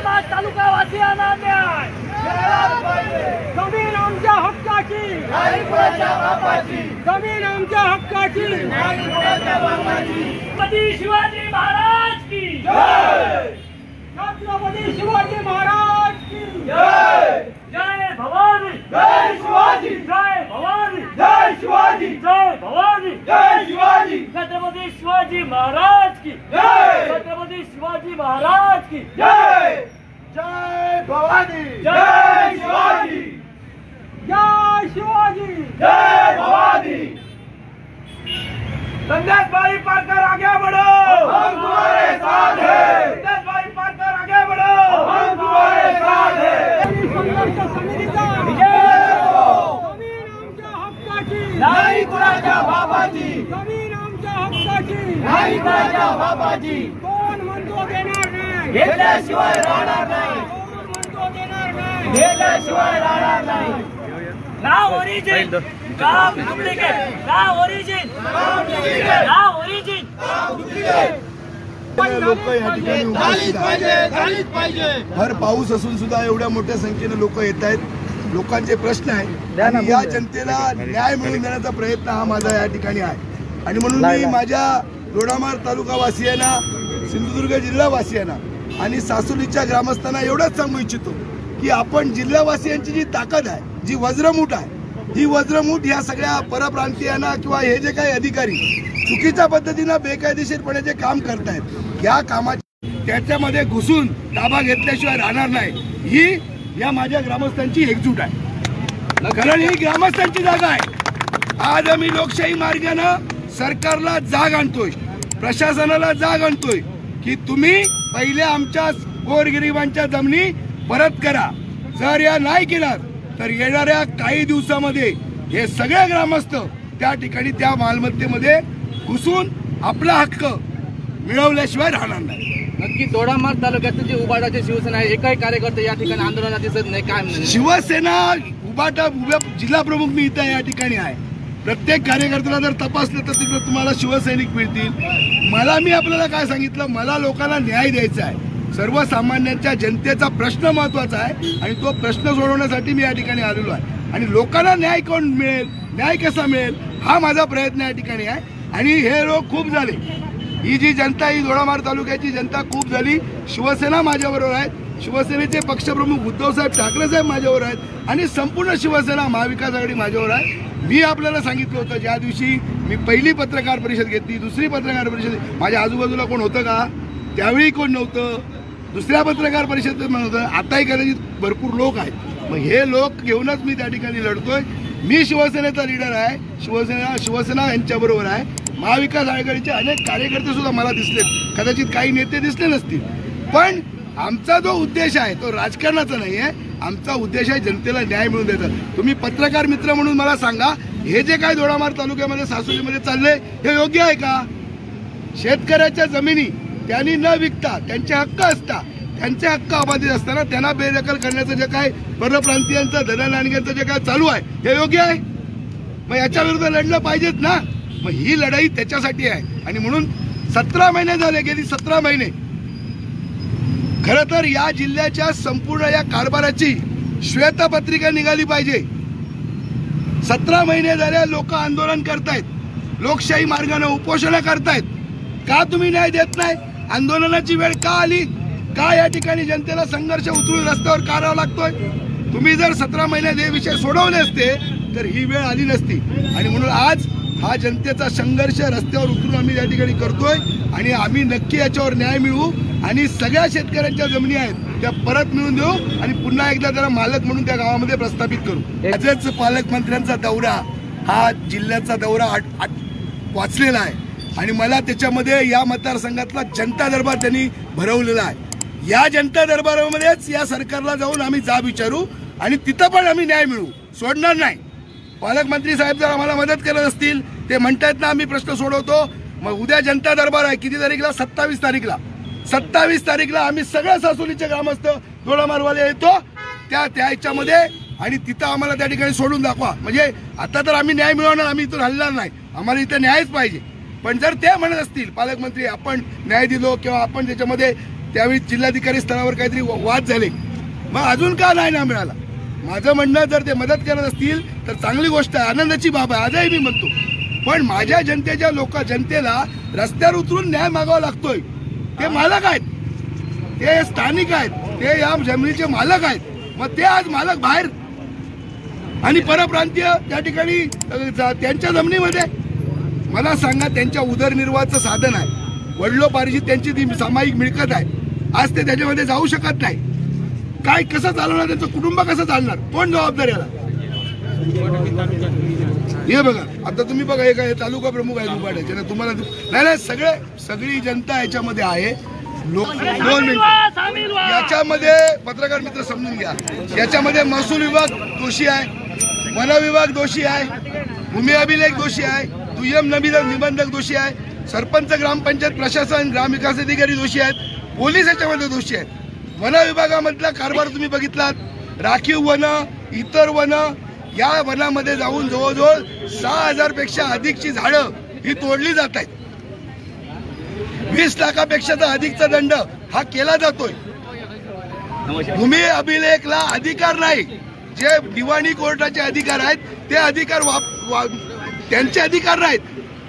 दोडामार्ग तालुका वासियांना न्याय जमीन आमच्या हक्काची नाही कुणाच्या बापाची जमीन आमच्या हक्काची नाही कुणाच्या बापाची छत्रपती शिवाजी महाराज की जय छत्रपती शिवाजी महाराज की जय जय भवानी जय शिवाजी जय भवानी जय शिवाजी जय भवानी जय शिवाजी छत्रपती शिवाजी महाराज की जय छत्रपती शिवाजी महाराज की जय जय भवानी जय शिवाजी जय शिवाजी जय भवानी। संदेश भाई पारकर आगे बढ़ो, हम तुम्हारे साथ हैं। संदेश भाई पारकर आगे बढ़ो, हम तुम्हारे साथ हैं। संघर्ष समितीचा विजय हो। जमीन आमच्या हक्काची नाही कुणाच्या बापाची जमीन आमच्या हक्काची नाही कुणाच्या बापाची कोण म्हणतो देणार नाही घेतल्याशिवाय राहणार नाही कोण म्हणतो देणार नाही घेतल्याशिवाय राहणार नाही। ना ओरिजिन काम डुप्लिकेट ना ओरिजिन ना ओरिजिन लोक या ठिकाणी उपस्थित आहेत। भर पाऊस असून सुद्धा एवढ्या मोठ्या संख्येने लोक येत आहेत। लोकांचे प्रश्न आहेत आणि या जनतेला न्याय मिळवून देण्याचा प्रयत्न हा माझा या ठिकाणी आहे। आणि म्हणून मी माझ्या दोडामार्ग तालुका वासियांना, सिंधुदुर्ग जिल्हा वासियांना आणि सासुलीच्या ग्रामस्थांना एवढंच सांगू इच्छितो की आपण जिल्हावासियांची जी ताकद आहे, जी वज्रमूठ आहे, ही वज्रमूठ ह्या सगळ्या परप्रांतीयांना किंवा हे जे काही अधिकारी चुकीच्या पद्धतीने बेकायदेशीरपणे जे काम करतायत या कामाची त्याच्यामध्ये घुसून ताबा घेतल्याशिवाय राहणार नाही, ही या माझ्या ग्रामस्थांची एकजूट आहे। कारण ही ग्रामस्थांची जागा आहे। आज आम्ही लोकशाही मार्गाने सरकारला जाग आणतोय, प्रशासनाला जाग आणतोय की तुम्ही पहिले आमच्या गोरगरिबांच्या जमिनी परत करा। जर या नाही केला तर येणाऱ्या काही दिवसामध्ये हे सगळे ग्रामस्थ त्या ठिकाणी त्या मालमत्तेमध्ये घुसून आपला हक्क मिळवल्याशिवाय राहणार नाही। नक्की दोडामार्ग तालुक्यात जे उबाटाचे शिवसेना आहे, एकही कार्यकर्ते या ठिकाणी आंदोलनात दिसत नाही, काय शिवसेना उबाटा जिल्हा प्रमुख मी इथं या ठिकाणी आहे। प्रत्येक कार्यकर्त्याला जर तपासलं तर तिकडे तुम्हाला शिवसैनिक मिळतील। मी आपल्याला काय सांगितलं, मला लोकांना न्याय द्यायचा आहे। सर्वसामान्यांच्या जनतेचा प्रश्न महत्वाचा आहे आणि तो प्रश्न सोडवण्यासाठी मी या ठिकाणी आलेलो आहे। आणि लोकांना न्याय कोण मिळेल, न्याय कसा मिळेल हा माझा प्रयत्न या ठिकाणी आहे। आणि हे लोक खूप झाले, ही जी जनता, ही दोडामार्ग तालुक्याची जनता खूप झाली। शिवसेना माझ्याबरोबर आहे, शिवसेनेचे पक्षप्रमुख उद्धव साहेब ठाकरे साहेब माझ्यावर आहेत आणि संपूर्ण शिवसेना महाविकास आघाडी माझ्यावर आहे। मी आपल्याला सांगितलं होतं, ज्या दिवशी मी पहिली पत्रकार परिषद घेतली, दुसरी पत्रकार परिषद, माझ्या आजूबाजूला कोण होतं का? त्यावेळी कोण नव्हतं। दुसऱ्या पत्रकार परिषदेत नव्हतं, आताही कदाचित भरपूर लोक आहेत। मग हे लोक घेऊनच मी त्या ठिकाणी लढतोय। मी शिवसेनेचा लीडर आहे, शिवसेना यांच्याबरोबर आहे। महाविकास आघाडीचे अनेक कार्यकर्ते सुद्धा मला दिसलेत, कदाचित काही नेते दिसले नसतील, पण आमचा जो उद्देश आहे तो राजकारणाचा नाही आहे। आमचा उद्देश आहे जनतेला न्याय मिळवून द्यायचा। तुम्ही पत्रकार मित्र म्हणून मला सांगा, हे जे काय दोडामार्ग तालुक्यामध्ये सासुलीमध्ये चाललंय हे योग्य आहे का? शेतकऱ्याच्या जमिनी त्यांनी न विकता, त्यांचे हक्क असता, त्यांचे हक्क अबाधित असताना त्यांना बेदखल करण्याचं जे काय परप्रांतीयांचं धननाणक्यांचं जे काय चालू आहे हे योग्य आहे? मग याच्या विरुद्ध लढलं पाहिजेत ना। मग ही लढाई त्याच्यासाठी आहे। आणि म्हणून 17 महिने झाले, गेली 17 महिने खरं तर या जिल्ह्याच्या संपूर्ण या कारभाराची श्वेतपत्रिका निघाली पाहिजे। 17 महिने झाले लोक आंदोलन करतायत, लोकशाही मार्गाने उपोषण करतायत। का तुम्ही न्याय देत नाही? आंदोलनाची वेळ का आली? का या ठिकाणी जनतेला संघर्ष उतरून रस्त्यावर करावा लागतोय? तुम्ही जर 17 महिन्यात हे विषय सोडवले असते तर ही वेळ आली नसती। आणि म्हणून आज हा जनतेचा संघर्ष रस्त्यावर उतरून आम्ही या ठिकाणी करतोय आणि आम्ही नक्की याच्यावर न्याय मिळवू आणि सगळ्या शेतकऱ्यांच्या जमिनी आहेत त्या परत मिळवून देऊ आणि पुन्हा एकदा त्याला मालक म्हणून त्या गावामध्ये प्रस्थापित करू। आजच पालकमंत्र्यांचा दौरा, हा जिल्ह्याचा दौरा वाचलेला आहे आणि मला त्याच्यामध्ये या मतदारसंघातला जनता दरबार त्यांनी भरवलेला आहे। या जनता दरबारामध्येच या सरकारला जाऊन आम्ही जाब विचारू आणि तिथं पण आम्ही न्याय मिळवू, सोडणार नाही। पालकमंत्री साहेब जर आम्हाला मदत करत असतील, ते म्हणतात ना आम्ही प्रश्न सोडवतो, मग उद्या जनता दरबार आहे, किती तारीखला? 27 तारीखला। 27 तारीखला आम्ही सगळ्या सासुलीचे ग्रामस्थ दोडामार्गवाले येतो त्या याच्यामध्ये आणि तिथं आम्हाला त्या ठिकाणी सोडून दाखवा। म्हणजे आता तर आम्ही न्याय मिळवणार, आम्ही इथून हलणार नाही, आम्हाला इथं न्यायच पाहिजे। पण जर ते म्हणत असतील पालकमंत्री आपण न्याय दिलो किंवा आपण त्याच्यामध्ये त्यावेळी जिल्हाधिकारी स्तरावर काहीतरी वाद झाले, मग अजून का नाही मिळाला? माझं म्हणणं, जर ते मदत करत असतील तर चांगली गोष्ट आहे, आनंदाची बाब आहे, आजही मी म्हणतो. पण माझ्या जनतेला रस्त्यावर उतरून न्याय मागावा लागतोय. ते मालक आहेत, ते स्थानिक आहेत, ते या जमिनीचे मालक आहेत. मग ते आज मालक बाहेर आणि परप्रांतीय त्या ठिकाणी त्यांच्या जमिनीमध्ये, मला सांगा, त्यांच्या उदरनिर्वाहाचं साधन आहे, वडिलोपार्जित त्यांची ती सामायिक मिळकत आहे. आज ते त्याच्यामध्ये जाऊ शकत नाही. काय कसं चालवणार, त्यांचं कुटुंब कसं चालणार, कोण जबाबदार याला? हे बघा, आता तुम्ही बघा, हे काय तालुका प्रमुख आहे उबाड्याचे ना, तुम्हाला नाही सगळी जनता याच्यामध्ये आहे. 2 मिनिट, याच्यामध्ये पत्रकार मित्र समजून घ्या, याच्यामध्ये महसूल विभाग दोषी आहे, वन विभाग दोषी आहे, भूमी अभिलेख दोषी आहे, दुय्यम निबंधक दोषी आहे, सरपंच, ग्रामपंचायत प्रशासन, ग्रामविकास अधिकारी दोषी आहेत, पोलीस याच्यामध्ये दोषी आहेत. वन विभागामधला कारभार तुम्ही बघितलात, राखीव वन, इतर वन, या वनामध्ये जाऊन जवळजवळ 6,000 पेक्षा अधिकची झाडं ही तोडली जात आहेत. 20 लाखापेक्षा अधिकचा दंड हा केला जातोय. भूमी अभिलेखला अधिकार नाही, जे दिवाणी कोर्टाचे अधिकार आहेत ते अधिकार त्यांचे अधिकार नाहीत,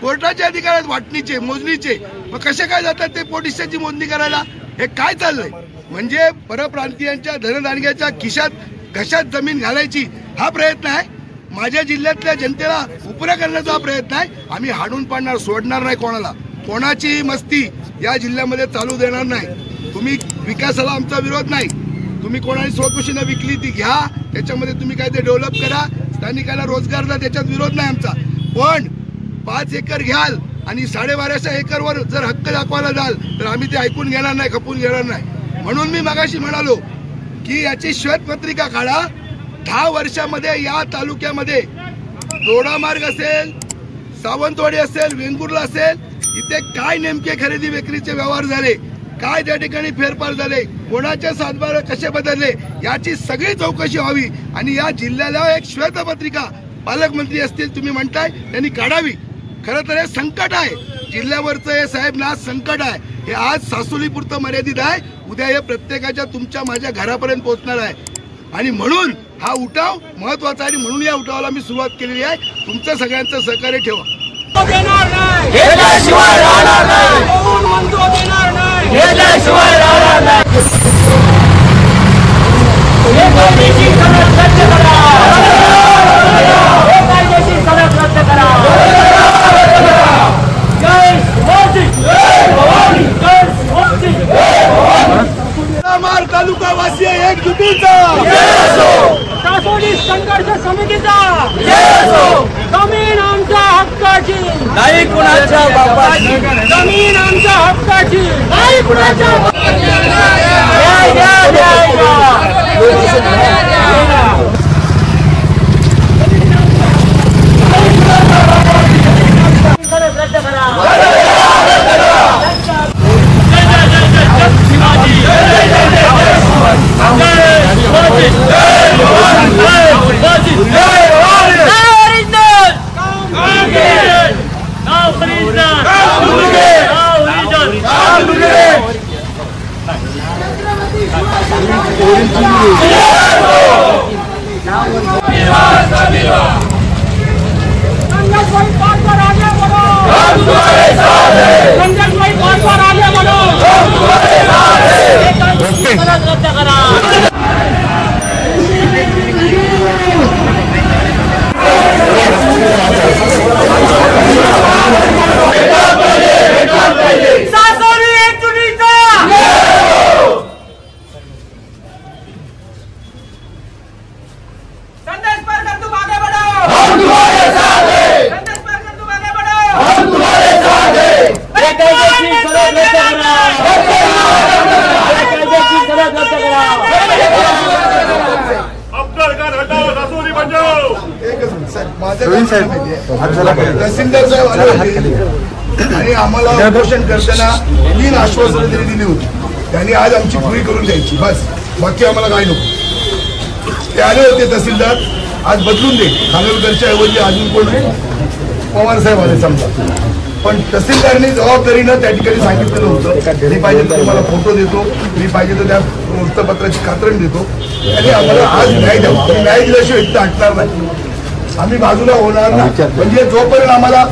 कोर्टाचे अधिकार आहेत वाटणीचे, मोजणीचे. मग कसे काय जातात ते पोलिसांची मोजणी करायला? हे काय चाललंय? म्हणजे परप्रांतीयांच्या धनदानग्याच्या घशात जमीन घालायची हा प्रयत्न आहे. माझ्या जिल्ह्यातल्या जनतेला उपरा करण्याचा हा प्रयत्न आहे. आम्ही हाडून पाडणार, सोडणार नाही कोणाला. कोणाची मस्ती या जिल्ह्यामध्ये चालू देणार नाही. तुम्ही विकासाला आमचा विरोध नाही, तुम्ही कोणाची स्वतःशीनं विकली ती घ्या, त्याच्यामध्ये तुम्ही काय ते डेव्हलप करा, स्थानिकांना रोजगारला त्याच्यात विरोध नाही आमचा. पण 5 एकर घ्याल आणि 12.5 एकरवर जर हक्क दाखवायला जाल तर आम्ही ते ऐकून घेणार नाही, खपून घेणार नाही. म्हणून मी मगाशी म्हणालो की याची श्वेतपत्रिका काढा. 10 वर्षामध्ये या तालुक्यामध्ये दोडामार्ग असेल, सावंतवाडी असेल, वेंगुर्ला असेल, इथे काय नेमके खरेदी विक्रीचे व्यवहार झाले, काय त्या ठिकाणी फेरफार झाले, कोणाचे सातबारे कसे बदलले, याची सगळी चौकशी व्हावी. आणि या जिल्ह्याला एक श्वेतपत्रिका पालकमंत्री असतील तुम्ही म्हणताय त्यांनी काढावी. खरं तर हे संकट आहे जिल्ह्यावरचं, हे साहेब ना संकट आहे. हे आज सासुलीपुरतं मर्यादित आहे, उद्या हे प्रत्येकाच्या तुमच्या माझ्या घरापर्यंत पोहोचणार आहे. आणि म्हणून हा उठाव महत्वाचा आहे आणि म्हणून या उठावाला मी सुरुवात केलेली आहे. तुमचं सगळ्यांचं सहकार्य ठेवा. देणार नाही, ह्याच्याशिवाय राहणार नाही, कोण म्हणतो देणार नाही, ह्याच्याशिवाय राहणार नाही. हे कायदेशीर सनद रद्द करा, हे कायदेशीर सनद रद्द करा. जय भवानी, जय भवानी, जय भवानी, जय भवानी. मार तालुका वासी एकजुटीचा, सासोली संघर्ष समितीचा, जमीन आमच्या हक्काची नाही कुणाच्या बापाची, जमीन आमच्या हक्काची नाही कुणाच्या बापाची. जय जय जय रद्द करा. तहसीलदार साहेब आले होते आणि आम्हाला उपोषण करताना 3 आश्वासनं दिली होती. त्यांनी आज आमची पुरी करून द्यायची, बस, बाकी आम्हाला काय नको. ते आले होते तहसीलदार, आज बदलून दे, खानोलकरच्या ऐवजी अजून कोण आहे, पवार साहेब आले समजा. पण तहसीलदारांनी जबाबदारीनं त्या ठिकाणी सांगितलेलं होतं, मी पाहिजे तर तुम्हाला फोटो देतो, मी पाहिजे तर त्या वृत्तपत्राची कात्रण देतो, आणि आम्हाला आज न्याय द्यावा. आम्ही न्याय दिल्याशिवाय इथं हटणार नाही, आम्ही बाजूला होणार नाही. म्हणजे जोपर्यंत आम्हाला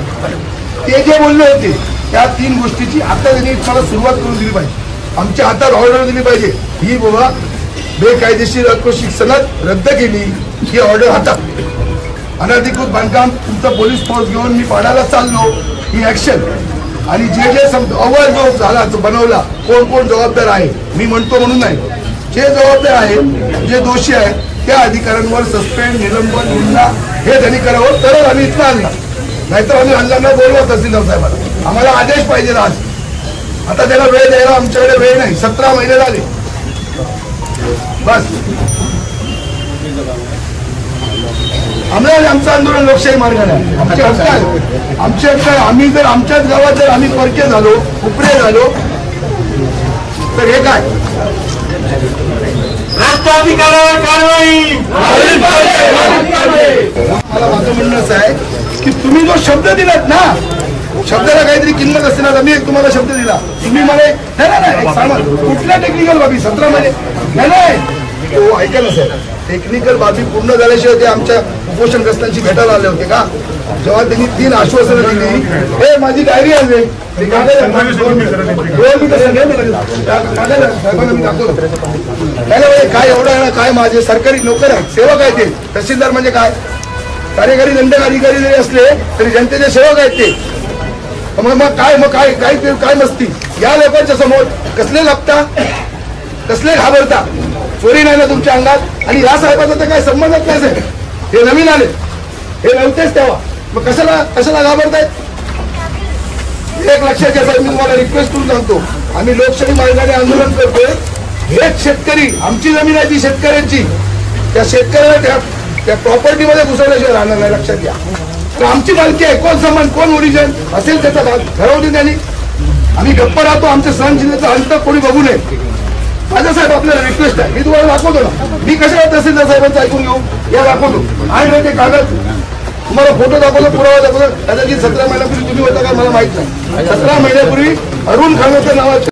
ते जे बोलले होते त्या 3 गोष्टीची आता त्यांनी मला सुरुवात करून दिली पाहिजे, आमच्या हातात ऑर्डर दिली पाहिजे. ही बाबा बेकायदेशीर अकृषिक सनद रद्द केली, ही ऑर्डर हातात. अनधिकृत बांधकाम तुमचा पोलीस फोर्स घेऊन मी पाडायला चाललो, ही ऍक्शन. आणि जे जे अव्वल जो झाला बनवला, कोण कोण जबाबदार आहे मी म्हणतो म्हणून नाही, जे जबाबदार आहेत जे दोषी आहेत त्या अधिकाऱ्यांवर सस्पेंड, निलंबन, गुन्हा हे त्यांनी करावं, तरच आम्ही इथं आणणार. नाहीतर आम्ही आणणार नाही. बोलवा तहसीलदार साहेबांना, आम्हाला आदेश पाहिजे आज. आता त्याला वेळ द्यायला आमच्याकडे वेळ नाही. 17 महिने झाले बस. आम्हाला आमचं आंदोलन लोकशाही मार्गाने आहे. आमचे हक्क आहे, आमचे हक्क आहे. आम्ही जर आमच्याच गावात जर आम्ही परके झालो, उपरे झालो, तर हे काय मला माझं म्हणणं असं आहे की तुम्ही जो शब्द दिलात ना, शब्दाला काहीतरी किंमत असते ना. मी एक तुम्हाला शब्द दिला, तुम्ही मला नाही कुठल्या टेक्निकल बाबी 17 महिने नाही तो ऐका ना साहेब, टेक्निकल बाबी पूर्ण झाल्याशिवाय ते आमच्या उपोषणग्रस्तांशी भेटायला आले होते का? जेव्हा त्यांनी 3 आश्वासनं दिली, हे माझी डायरी आहे, काय एवढं आहे ना, काय माझे सरकारी नोकर आहेत, सेवक आहेत ते. तहसीलदार म्हणजे काय, कार्यकारी दंडक अधिकारी जरी असले तरी जनतेचे सेवक आहेत ते. मग काय काय नसती या लोकांच्या समोर कसले लपता, कसले घाबरता? चोरी नाही ना तुमच्या अंगात? आणि या साहेबाचा तर काय संबंधच नाही साहेब, हे नवीन आले, हे नव्हतेच तेव्हा, मग कशाला घाबरतायत? एक लक्षात घ्या साहेब, मी तुम्हाला रिक्वेस्ट करून सांगतो, आम्ही लोकशाही मार्गाने आंदोलन करतोय. हेच शेतकरी, आमची जमीन आहे ती शेतकऱ्यांची, त्या शेतकऱ्याला त्या प्रॉपर्टीमध्ये घुसवल्याशिवाय राहणार नाही. लक्षात घ्या, तर आमची मालकी आहे. कोण समान, कोण ओरिजिन असेल त्याचा भाग ठरवते त्यांनी. आम्ही गप्प राहतो, आमच्या सहनशीलतेचा अंत कोणी बघू नये. माझा साहेब आपल्याला रिक्वेस्ट आहे, मी तुम्हाला दाखवतो ना, मी कशाला तहसीलदार साहेबांचं ऐकून घेऊ, या दाखवतो. आणि ते कागद तुम्हाला फोटो दाखवतो, पुरावा दाखवतो. कदाचित 17 महिन्यापूर्वी तुम्ही होता का मला माहित नाही. 17 महिन्यापूर्वी अरुण खानोकर नावाचे